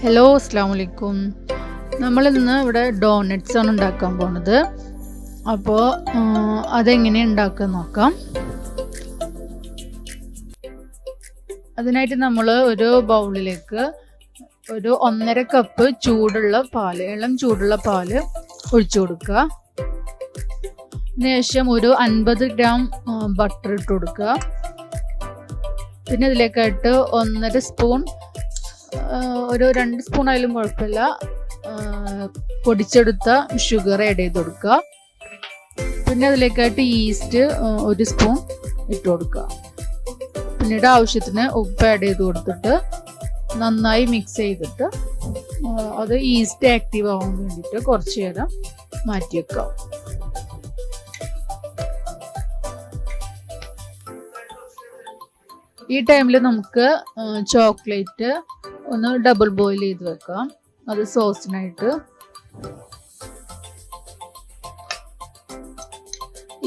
Hello, അസ്സാം വലൈക്കും. നമ്മളിന്ന് ഇവിടെ ഡോണറ്റ്സ് ആണ് ഉണ്ടാക്കാൻ പോണത്. അപ്പോൾ അതെങ്ങനെ ഉണ്ടാക്കാൻ നോക്കാം. അതിനായിട്ട് നമ്മൾ ഒരു ബൗളിലേക്ക് ഒരു 1.5 കപ്പ് ചൂടുള്ള പാല്, ഇളം ചൂടുള്ള പാല് ഒഴിച്ചു കൊടുക്കുക. അതിനുശേഷം ഒരു 50 ഗ്രാം ബട്ടർ ഇട്ട് കൊടുക്കുക. പിന്നെ ഇതിലേക്കായിട്ട് 1.5 സ്പൂൺ, ഒരു 2 സ്പൂൺ ആയാലും കുഴപ്പമില്ല, പൊടിച്ചെടുത്ത ഷുഗർ ആഡ് ചെയ്ത് കൊടുക്കുക. പിന്നെ അതിലേക്കായിട്ട് ഈസ്റ്റ് 1 സ്പൂൺ ഇട്ട് കൊടുക്കുക. പിന്നീട് ആവശ്യത്തിന് ഉപ്പ് ആഡ് ചെയ്ത് കൊടുത്തിട്ട് നന്നായി മിക്സ് ചെയ്തിട്ട് അത് ഈസ്റ്റ് ആക്റ്റീവ് ആവാൻ വേണ്ടിയിട്ട് കുറച്ച് നേരം മാറ്റി വെക്കാം. ഈ ടൈമിൽ നമുക്ക് ചോക്ലേറ്റ് ഒന്ന് ഡബിൾ ബോയിൽ ചെയ്ത് വെക്കാം, അത് സോസിനായിട്ട്.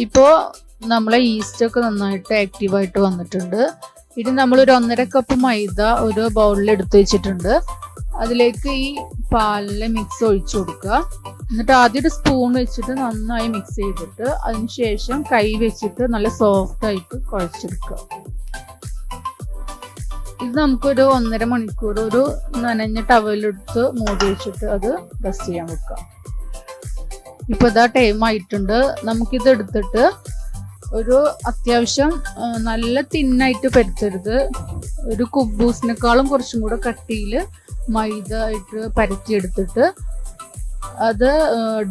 ഇപ്പോൾ നമ്മളെ ഈസ്റ്റ് ഒക്കെ നന്നായിട്ട് ആക്റ്റീവായിട്ട് വന്നിട്ടുണ്ട്. ഇനി നമ്മളൊരു 1.5 കപ്പ് മൈദ ഒരു ബൗളിൽ എടുത്ത് വെച്ചിട്ടുണ്ട്. അതിലേക്ക് ഈ പാലിലെ മിക്സ് ഒഴിച്ചു കൊടുക്കുക. എന്നിട്ട് ആദ്യം ഒരു സ്പൂൺ വെച്ചിട്ട് നന്നായി മിക്സ് ചെയ്തിട്ട് അതിനുശേഷം കൈ വെച്ചിട്ട് നല്ല സോഫ്റ്റ് ആയിട്ട് കുഴച്ചെടുക്കുക. ഇത് നമുക്കൊരു 1.5 മണിക്കൂർ ഒരു നനഞ്ഞ ടവലെടുത്ത് മൂടി വെച്ചിട്ട് അത് റെസ്റ്റ് ചെയ്യാൻ വെക്കാം. ഇപ്പോൾ ഇതാ ടൈം ആയിട്ടുണ്ട്. നമുക്കിത് എടുത്തിട്ട് ഒരു അത്യാവശ്യം നല്ല തിന്നായിട്ട് പരത്തരുത്, ഒരു കുബൂസിനേക്കാളും കുറച്ചും കൂടെ കട്ടിയിൽ മൈദ ആയിട്ട് പരത്തിയെടുത്തിട്ട് അത്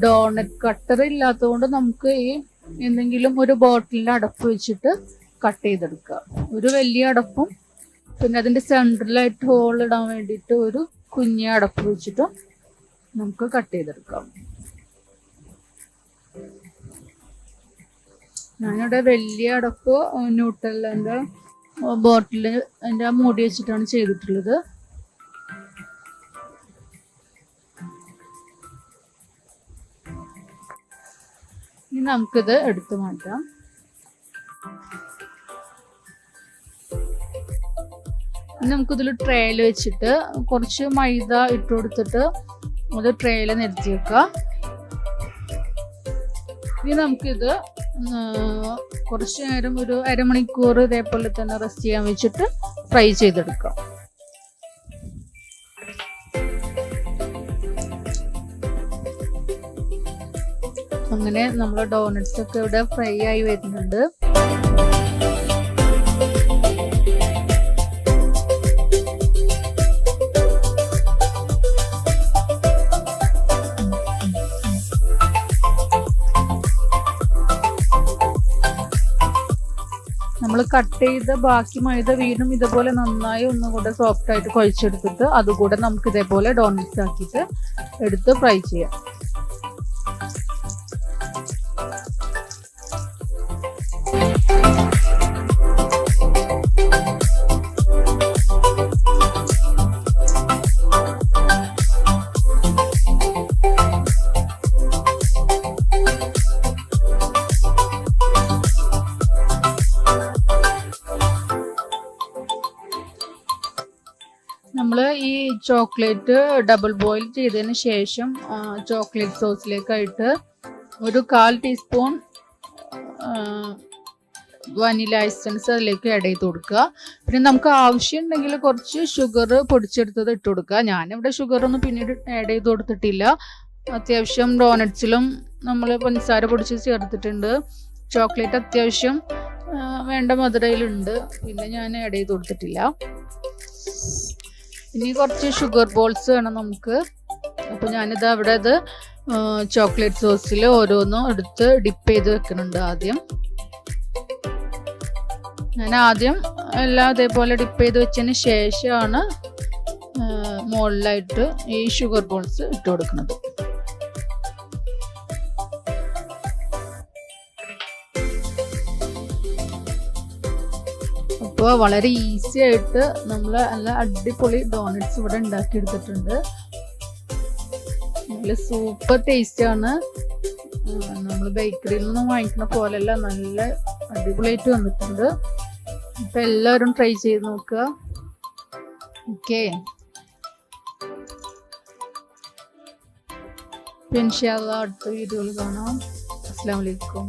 ഡോണറ്റ് കട്ടർ ഇല്ലാത്തതുകൊണ്ട് നമുക്ക് ഈ എന്തെങ്കിലും ഒരു ബോട്ടിലിൻ്റെ അടപ്പ് വെച്ചിട്ട് കട്ട് ചെയ്തെടുക്കുക. ഒരു വലിയ അടപ്പും പിന്നെ അതിൻ്റെ സെൻറ്ററിലായിട്ട് ഹോൾ ഇടാൻ വേണ്ടിയിട്ട് ഒരു കുഞ്ഞ അടപ്പ് വെച്ചിട്ട് നമുക്ക് കട്ട് ചെയ്തെടുക്കാം. ഞാനിവിടെ വലിയ അടപ്പ് ന്യൂട്ടെല്ലൻ്റെ ബോട്ടിൽ എൻ്റെ മൂടി വെച്ചിട്ടാണ് ചെയ്തിട്ടുള്ളത്. ഇനി നമുക്കിത് എടുത്തു മാറ്റാം. നമുക്കിതിൽ ട്രേയിൽ വെച്ചിട്ട് കുറച്ച് മൈദ ഇട്ട് കൊടുത്തിട്ട് അത് ട്രേയിൽ നിരത്തി വെക്കുക. ഇനി നമുക്കിത് കുറച്ച് നേരം ഒരു അരമണിക്കൂർ ഇതേപോലെ തന്നെ റെസ്റ്റ് ചെയ്യാൻ വെച്ചിട്ട് ഫ്രൈ ചെയ്തെടുക്കാം. അങ്ങനെ നമ്മുടെ ഡോണറ്റ്സ് ഒക്കെ ഇവിടെ ഫ്രൈ ആയി വരുന്നുണ്ട്. നമ്മൾ കട്ട് ചെയ്ത് ബാക്കി മൈദ വീണ്ടും ഇതുപോലെ നന്നായി ഒന്നുകൂടെ സോഫ്റ്റ് ആയിട്ട് കുഴച്ചെടുത്തിട്ട് അതുകൂടെ നമുക്ക് ഇതേപോലെ ഡോണറ്റ്സ് ആക്കിയിട്ട് എടുത്ത് ഫ്രൈ ചെയ്യാം. നമ്മൾ ഈ ചോക്ലേറ്റ് ഡബിൾ ബോയിൽ ചെയ്തതിന് ശേഷം ചോക്ലേറ്റ് സോസിലേക്കായിട്ട് ഒരു 1/4 ടീസ്പൂൺ വനില എസൻസ് അതിലേക്ക് ആഡ് ചെയ്ത് കൊടുക്കുക. പിന്നെ നമുക്ക് ആവശ്യമുണ്ടെങ്കിൽ കുറച്ച് ഷുഗർ പൊടിച്ചെടുത്തത് ഇട്ട് കൊടുക്കുക. ഞാനിവിടെ ഷുഗറൊന്നും പിന്നീട് ആഡ് ചെയ്ത് കൊടുത്തിട്ടില്ല. അത്യാവശ്യം ഡോണറ്റ്സിലും നമ്മൾ പഞ്ചസാര പൊടിച്ച് ചേർത്തിട്ടുണ്ട്. ചോക്ലേറ്റ് അത്യാവശ്യം വേണ്ട മധുരയിലുണ്ട്, പിന്നെ ഞാൻ ആഡ് ചെയ്ത് കൊടുത്തിട്ടില്ല. ഇനി കുറച്ച് ഷുഗർ ബോൾസ് വേണം നമുക്ക്. അപ്പോൾ ഞാനിത് അവിടെ അത് ചോക്ലേറ്റ് സോസിൽ ഓരോന്നും എടുത്ത് ഡിപ്പ് ചെയ്ത് വെക്കുന്നുണ്ട്. ഞാൻ ആദ്യം എല്ലാം അതേപോലെ ഡിപ്പ് ചെയ്ത് വെച്ചതിന് ശേഷമാണ് മുകളിലായിട്ട് ഈ ഷുഗർ ബോൾസ് ഇട്ട് കൊടുക്കുന്നത്. അപ്പോൾ വളരെ ഈസി ആയിട്ട് നമ്മൾ നല്ല അടിപൊളി ഡോണറ്റ്സ് ഇവിടെ ഉണ്ടാക്കിയെടുത്തിട്ടുണ്ട്. നല്ല സൂപ്പർ ടേസ്റ്റാണ്. നമ്മൾ ബേക്കറിയിൽ നിന്നും വാങ്ങിക്കുന്ന പോലെയല്ല, നല്ല അടിപൊളിയായിട്ട് വന്നിട്ടുണ്ട്. അപ്പോൾ എല്ലാവരും ട്രൈ ചെയ്ത് നോക്കുക. ഓക്കെ. ഇൻഷാ അല്ലാഹ് അടുത്ത വീഡിയോയിൽ കാണാം. അസ്സലാമു അലൈക്കും.